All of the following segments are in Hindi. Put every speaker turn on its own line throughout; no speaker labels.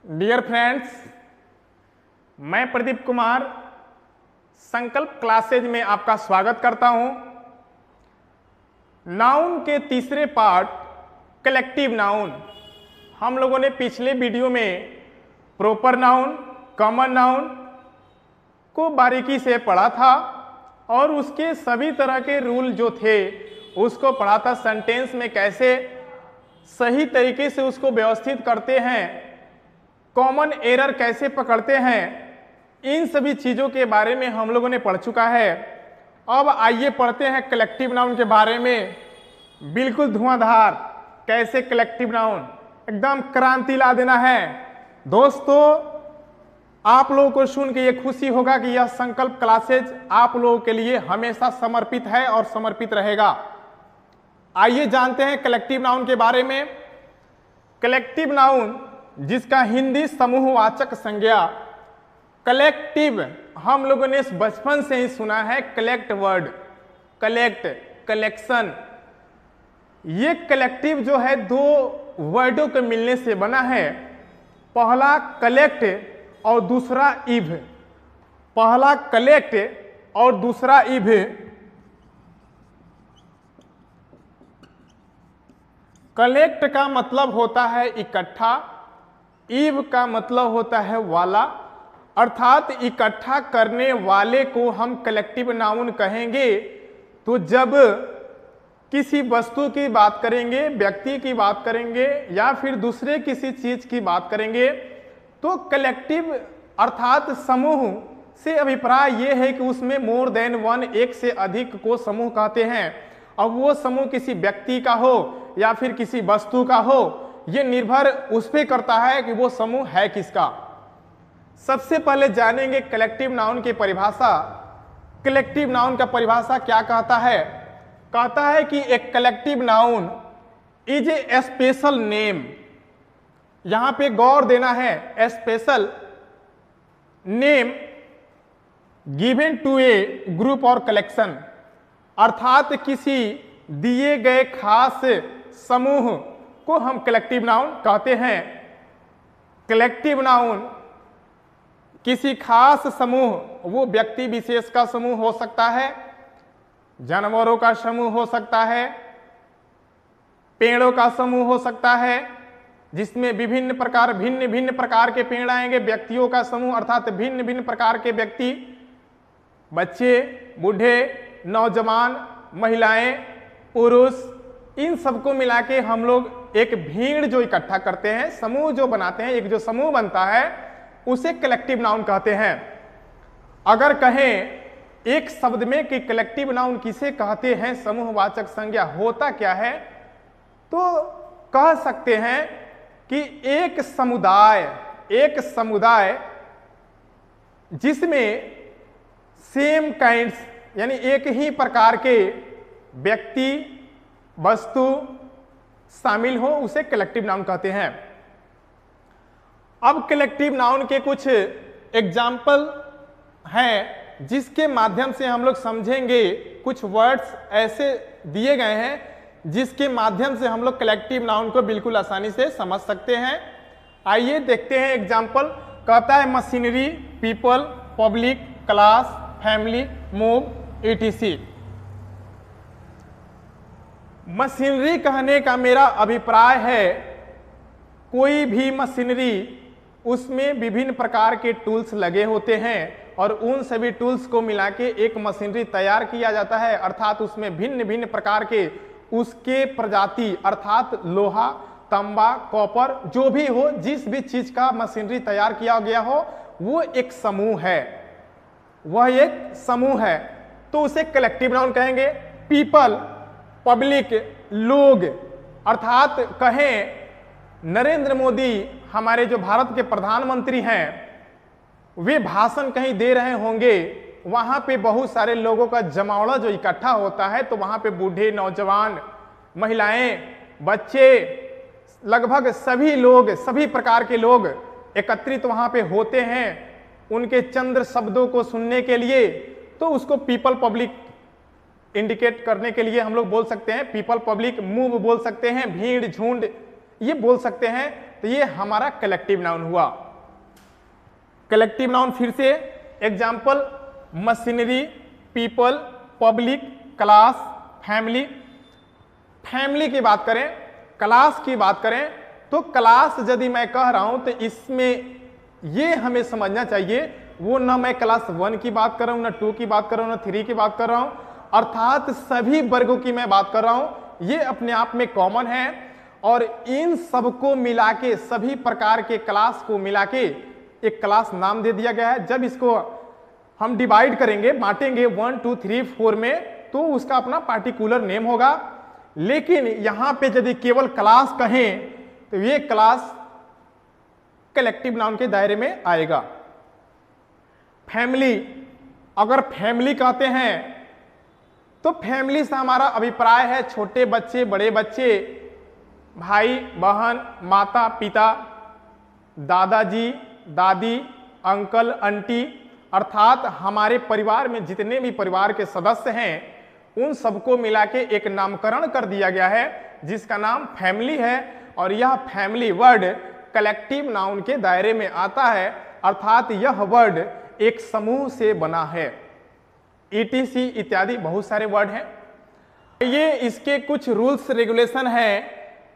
डियर फ्रेंड्स, मैं प्रदीप कुमार संकल्प क्लासेज में आपका स्वागत करता हूं। नाउन के तीसरे पार्ट कलेक्टिव नाउन हम लोगों ने पिछले वीडियो में प्रॉपर नाउन, कॉमन नाउन को बारीकी से पढ़ा था और उसके सभी तरह के रूल जो थे उसको पढ़ा था। सेंटेंस में कैसे सही तरीके से उसको व्यवस्थित करते हैं, कॉमन एरर कैसे पकड़ते हैं, इन सभी चीज़ों के बारे में हम लोगों ने पढ़ चुका है। अब आइए पढ़ते हैं कलेक्टिव नाउन के बारे में। बिल्कुल धुआंधार कैसे कलेक्टिव नाउन एकदम क्रांति ला देना है। दोस्तों, आप लोगों को सुन के ये खुशी होगा कि यह संकल्प क्लासेज आप लोगों के लिए हमेशा समर्पित है और समर्पित रहेगा। आइए जानते हैं कलेक्टिव नाउन के बारे में। कलेक्टिव नाउन जिसका हिंदी समूहवाचक संज्ञा कलेक्टिव, हम लोगों ने बचपन से ही सुना है कलेक्ट वर्ड, कलेक्ट, कलेक्शन। ये कलेक्टिव जो है दो वर्डों के मिलने से बना है। पहला कलेक्ट और दूसरा इव। पहला कलेक्ट और दूसरा इव। कलेक्ट का मतलब होता है इकट्ठा, इव का मतलब होता है वाला, अर्थात इकट्ठा करने वाले को हम कलेक्टिव नाउन कहेंगे। तो जब किसी वस्तु की बात करेंगे, व्यक्ति की बात करेंगे या फिर दूसरे किसी चीज की बात करेंगे तो कलेक्टिव अर्थात समूह से अभिप्राय यह है कि उसमें मोर देन वन, एक से अधिक को समूह कहते हैं। अब वो समूह किसी व्यक्ति का हो या फिर किसी वस्तु का हो, यह निर्भर उस पर करता है कि वो समूह है किसका। सबसे पहले जानेंगे कलेक्टिव नाउन की परिभाषा। कलेक्टिव नाउन का परिभाषा क्या कहता है? कहता है कि एक collective noun is a special name. यहां पे गौर देना है, a special name given to a group और कलेक्शन, अर्थात किसी दिए गए खास समूह को हम कलेक्टिव नाउन कहते हैं। कलेक्टिव नाउन किसी खास समूह, वो व्यक्ति विशेष का समूह हो सकता है, जानवरों का समूह हो सकता है, पेड़ों का समूह हो सकता है जिसमें भिन्न भिन्न प्रकार के पेड़ आएंगे, व्यक्तियों का समूह अर्थात भिन्न भिन्न प्रकार के व्यक्ति, बच्चे, बूढ़े, नौजवान, महिलाएं, पुरुष, इन सबको मिला के हम लोग एक भीड़ जो इकट्ठा करते हैं, समूह जो बनाते हैं, एक जो समूह बनता है उसे कलेक्टिव नाउन कहते हैं। अगर कहें एक शब्द में कि कलेक्टिव नाउन किसे कहते हैं, समूहवाचक संज्ञा होता क्या है, तो कह सकते हैं कि एक समुदाय जिसमें सेम काइंड्स यानी एक ही प्रकार के व्यक्ति, वस्तु शामिल हो, उसे कलेक्टिव नाउन कहते हैं। अब कलेक्टिव नाउन के कुछ एग्जाम्पल हैं जिसके माध्यम से हम लोग समझेंगे। कुछ वर्ड्स ऐसे दिए गए हैं जिसके माध्यम से हम लोग कलेक्टिव नाउन को बिल्कुल आसानी से समझ सकते हैं। आइए देखते हैं एग्जाम्पल। कहता है machinery, people, public, class, family, move, etc। Machinery कहने का मेरा अभिप्राय है कोई भी मशीनरी, उसमें विभिन्न प्रकार के टूल्स लगे होते हैं और उन सभी टूल्स को मिला के एक मशीनरी तैयार किया जाता है, अर्थात उसमें भिन्न भिन्न प्रकार के उसके प्रजाति अर्थात लोहा, तांबा, कॉपर, जो भी हो, जिस भी चीज का मशीनरी तैयार किया गया हो वो एक समूह है, वह एक समूह है, तो उसे कलेक्टिव नाउन कहेंगे। पीपल, पब्लिक, लोग, अर्थात कहें नरेंद्र मोदी हमारे जो भारत के प्रधानमंत्री हैं, वे भाषण कहीं दे रहे होंगे, वहां पे बहुत सारे लोगों का जमावड़ा जो इकट्ठा होता है, तो वहां पे बूढ़े, नौजवान, महिलाएं, बच्चे, लगभग सभी लोग, सभी प्रकार के लोग एकत्रित वहां पे होते हैं उनके चंद्र शब्दों को सुनने के लिए। तो उसको पीपल पब्लिक इंडिकेट करने के लिए हम लोग बोल सकते हैं, पीपल पब्लिक। मूव बोल सकते हैं भीड़, झुंड, ये बोल सकते हैं, तो ये हमारा कलेक्टिव नाउन हुआ। कलेक्टिव नाउन फिर से example, machinery, people, public, class, family. Family की बात करें, क्लास की बात करें, तो क्लास यदि मैं कह रहा हूं तो इसमें ये हमें समझना चाहिए, वो ना मैं क्लास 1 की बात कर रहा हूं, ना 2 की बात कर रहा हूं, ना 3 की बात कर रहा हूं, अर्थात सभी वर्गों की मैं बात कर रहा हूं। ये अपने आप में कॉमन है और इन सबको मिला के, सभी प्रकार के क्लास को मिला के एक क्लास नाम दे दिया गया है। जब इसको हम डिवाइड करेंगे, बांटेंगे 1 2 3 4 में, तो उसका अपना पार्टिकुलर नेम होगा। लेकिन यहां पे यदि केवल क्लास कहें तो ये क्लास कलेक्टिव नाउन के दायरे में आएगा। फैमिली, अगर फैमिली कहते हैं तो फैमिली से हमारा अभिप्राय है छोटे बच्चे, बड़े बच्चे, भाई बहन, माता पिता, दादाजी दादी, अंकल आंटी, अर्थात हमारे परिवार में जितने भी परिवार के सदस्य हैं उन सबको मिला के एक नामकरण कर दिया गया है जिसका नाम फैमिली है। और यह फैमिली वर्ड कलेक्टिव नाउन के दायरे में आता है, अर्थात यह वर्ड एक समूह से बना है। ईटीसी इत्यादि बहुत सारे वर्ड हैं। ये इसके कुछ रूल्स रेगुलेशन हैं,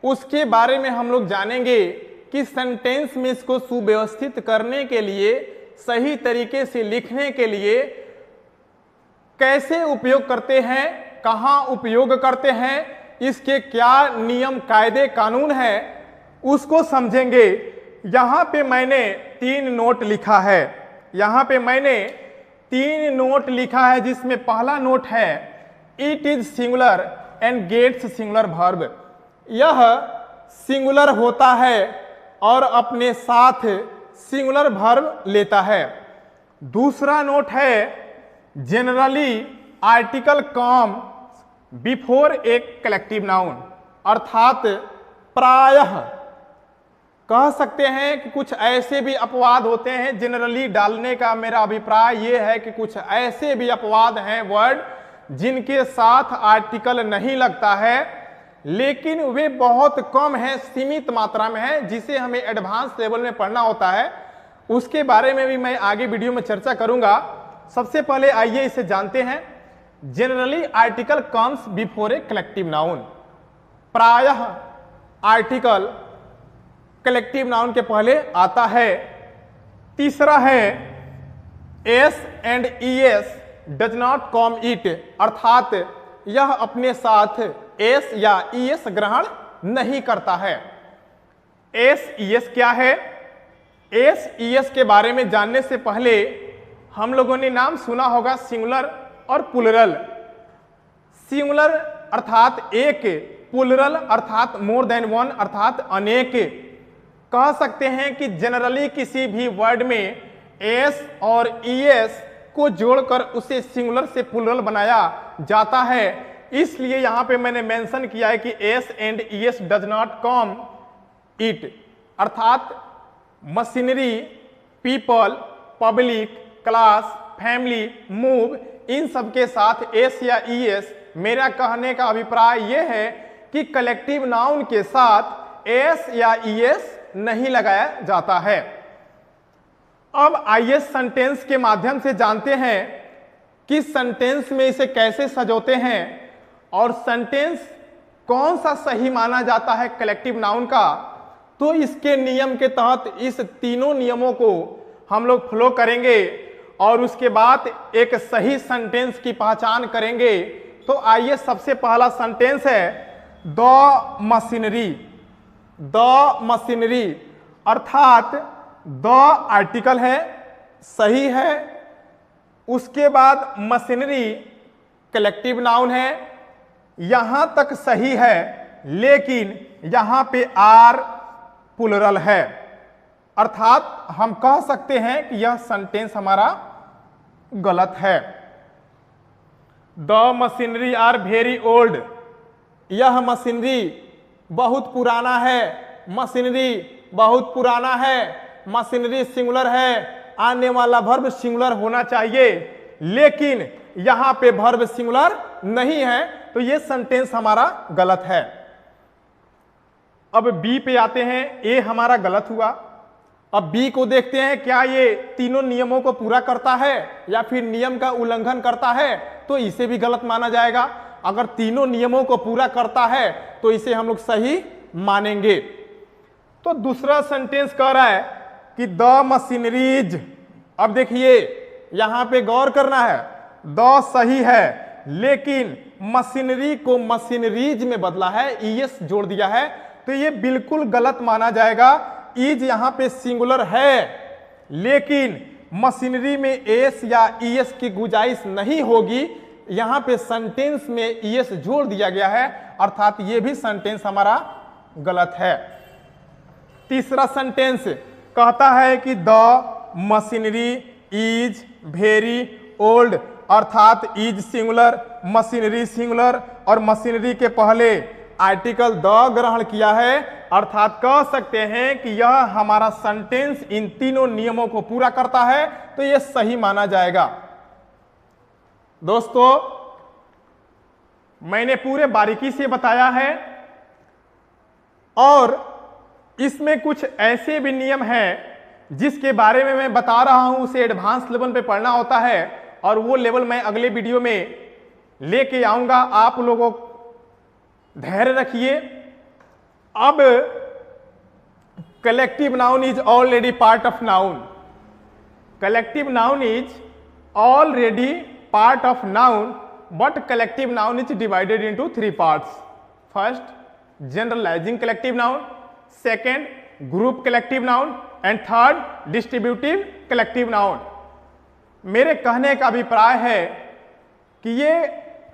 उसके बारे में हम लोग जानेंगे कि सेंटेंस में इसको सुव्यवस्थित करने के लिए, सही तरीके से लिखने के लिए कैसे उपयोग करते हैं, कहाँ उपयोग करते हैं, इसके क्या नियम कायदे कानून है, उसको समझेंगे। यहां पे मैंने 3 नोट लिखा है, यहां पे मैंने 3 नोट लिखा है, जिसमें पहला नोट है it is singular and gets singular verb. यह सिंगुलर होता है और अपने साथ सिंगुलर वर्ब लेता है। दूसरा नोट है जनरली आर्टिकल कम बिफोर एक कलेक्टिव नाउन, अर्थात प्रायः कह सकते हैं कि कुछ ऐसे भी अपवाद होते हैं। जनरली डालने का मेरा अभिप्राय यह है कि कुछ ऐसे भी अपवाद हैं वर्ड जिनके साथ आर्टिकल नहीं लगता है, लेकिन वे बहुत कम है, सीमित मात्रा में है, जिसे हमें एडवांस लेवल में पढ़ना होता है। उसके बारे में भी मैं आगे वीडियो में चर्चा करूंगा। सबसे पहले आइए इसे जानते हैं। Generally article comes before a collective noun, प्रायः आर्टिकल कलेक्टिव नाउन के पहले आता है। तीसरा है S and E S does not come it, अर्थात यह अपने साथ एस या ई एस ग्रहण नहीं करता है। एस ई एस क्या है? एस ई एस के बारे में जानने से पहले हम लोगों ने नाम सुना होगा सिंगुलर और प्लुरल। सिंगुलर अर्थात एक, प्लुरल अर्थात मोर देन वन अर्थात अनेक। कह सकते हैं कि जनरली किसी भी वर्ड में एस और ई एस को जोड़कर उसे सिंगुलर से प्लुरल बनाया जाता है। इसलिए यहां पे मैंने मेंशन किया है कि S and E S does not come it, अर्थात machinery, people, public, class, family, move, इन सब के साथ एस या ई एस, मेरा कहने का अभिप्राय यह है कि कलेक्टिव नाउन के साथ एस या ई एस नहीं लगाया जाता है। अब आइए सेंटेंस के माध्यम से जानते हैं कि सेंटेंस में इसे कैसे सजोते हैं और सेंटेंस कौन सा सही माना जाता है कलेक्टिव नाउन का। तो इसके नियम के तहत इस तीनों नियमों को हम लोग फॉलो करेंगे और उसके बाद एक सही सेंटेंस की पहचान करेंगे। तो आइए, सबसे पहला सेंटेंस है द मशीनरी। द मशीनरी अर्थात द आर्टिकल है, सही है। उसके बाद मशीनरी कलेक्टिव नाउन है, यहां तक सही है, लेकिन यहां पे आर प्लुरल है, अर्थात हम कह सकते हैं कि यह सेंटेंस हमारा गलत है। The machinery are very old, यह मशीनरी बहुत पुराना है, मशीनरी बहुत पुराना है, मशीनरी सिंगुलर है, आने वाला वर्ब सिंगुलर होना चाहिए, लेकिन यहां पे वर्ब सिंगुलर नहीं है, तो ये सेंटेंस हमारा गलत है। अब बी पे आते हैं, ए हमारा गलत हुआ। अब बी को देखते हैं क्या ये तीनों नियमों को पूरा करता है या फिर नियम का उल्लंघन करता है, तो इसे भी गलत माना जाएगा। अगर तीनों नियमों को पूरा करता है तो इसे हम लोग सही मानेंगे। तो दूसरा सेंटेंस कह रहा है कि द मशीनरीज, अब देखिए यहां पे गौर करना है, द सही है लेकिन मशीनरी को मशीनरीज में बदला है, ईएस जोड़ दिया है, तो ये बिल्कुल गलत माना जाएगा। ईज यहां पे सिंगुलर है लेकिन मशीनरी में एस या ईएस की गुंजाइश नहीं होगी, यहां पे सेंटेंस में ईएस जोड़ दिया गया है, अर्थात ये भी सेंटेंस हमारा गलत है। तीसरा सेंटेंस कहता है कि the machinery is very old, अर्थात इज सिंगुलर, मशीनरी सिंगुलर और मशीनरी के पहले आर्टिकल द ग्रहण किया है, अर्थात कह सकते हैं कि यह हमारा सेंटेंस इन तीनों नियमों को पूरा करता है, तो यह सही माना जाएगा। दोस्तों मैंने पूरे बारीकी से बताया है और इसमें कुछ ऐसे भी नियम हैं जिसके बारे में मैं बता रहा हूं, उसे एडवांस लेवल पे पढ़ना होता है और वो लेवल मैं अगले वीडियो में लेके आऊंगा। आप लोगों धैर्य रखिए। अब collective noun is already part of noun, collective noun is already part of noun but collective noun is divided into 3 parts. First generalizing collective noun, second group collective noun and third distributive collective noun. मेरे कहने का अभिप्राय है कि ये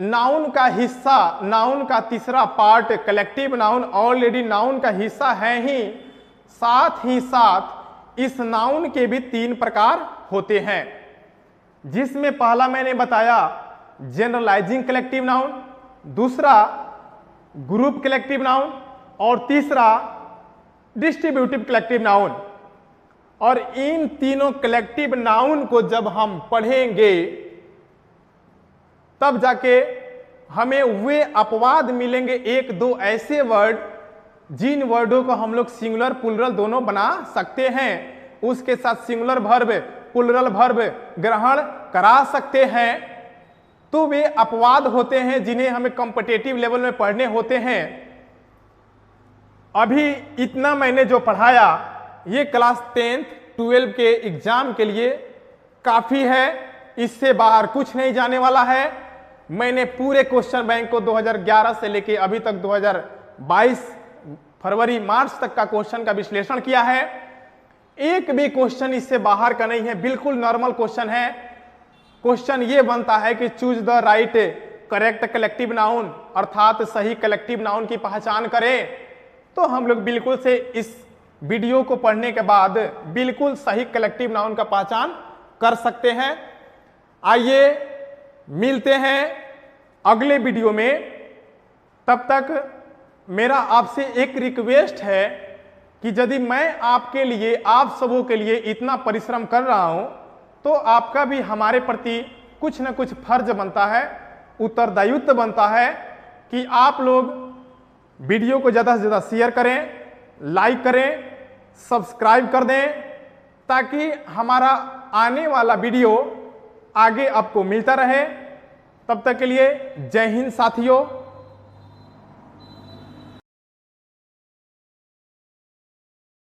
नाउन का हिस्सा, नाउन का तीसरा part collective noun already noun का हिस्सा है ही साथ इस नाउन के भी 3 प्रकार होते हैं, जिसमें पहला मैंने बताया जनरलाइजिंग कलेक्टिव नाउन, दूसरा ग्रुप कलेक्टिव नाउन और तीसरा डिस्ट्रीब्यूटिव कलेक्टिव नाउन। और इन तीनों कलेक्टिव नाउन को जब हम पढ़ेंगे तब जाके हमें वे अपवाद मिलेंगे, 1-2 ऐसे वर्ड जिन वर्डों को हम लोग सिंगुलर प्लुरल दोनों बना सकते हैं, उसके साथ सिंगुलर वर्ब प्लुरल वर्ब ग्रहण करा सकते हैं। तो वे अपवाद होते हैं जिन्हें हमें कॉम्पिटिटिव लेवल में पढ़ने होते हैं। अभी इतना मैंने जो पढ़ाया ये क्लास 10th 12 के एग्जाम के लिए काफी है, इससे बाहर कुछ नहीं जाने वाला है। मैंने पूरे क्वेश्चन बैंक को 2011 से लेके अभी तक 2022 फरवरी मार्च तक का क्वेश्चन का विश्लेषण किया है। एक भी क्वेश्चन इससे बाहर का नहीं है, बिल्कुल नॉर्मल क्वेश्चन है। क्वेश्चन ये बनता है कि choose the right correct collective noun, अर्थात सही कलेक्टिव नाउन की पहचान करें। तो हम लोग बिल्कुल से इस वीडियो को पढ़ने के बाद बिल्कुल सही कलेक्टिव नाउन का पहचान कर सकते हैं। आइए मिलते हैं अगले वीडियो में, तब तक मेरा आपसे एक रिक्वेस्ट है कि यदि मैं आपके लिए, आप सबों के लिए इतना परिश्रम कर रहा हूं तो आपका भी हमारे प्रति कुछ न कुछ फर्ज बनता है, उत्तरदायित्व बनता है कि आप लोग वीडियो को ज़्यादा से ज़्यादा शेयर करें, लाइक करें, सब्सक्राइब कर दें, ताकि हमारा आने वाला वीडियो आगे आपको मिलता रहे। तब तक के लिए जय हिंद साथियों।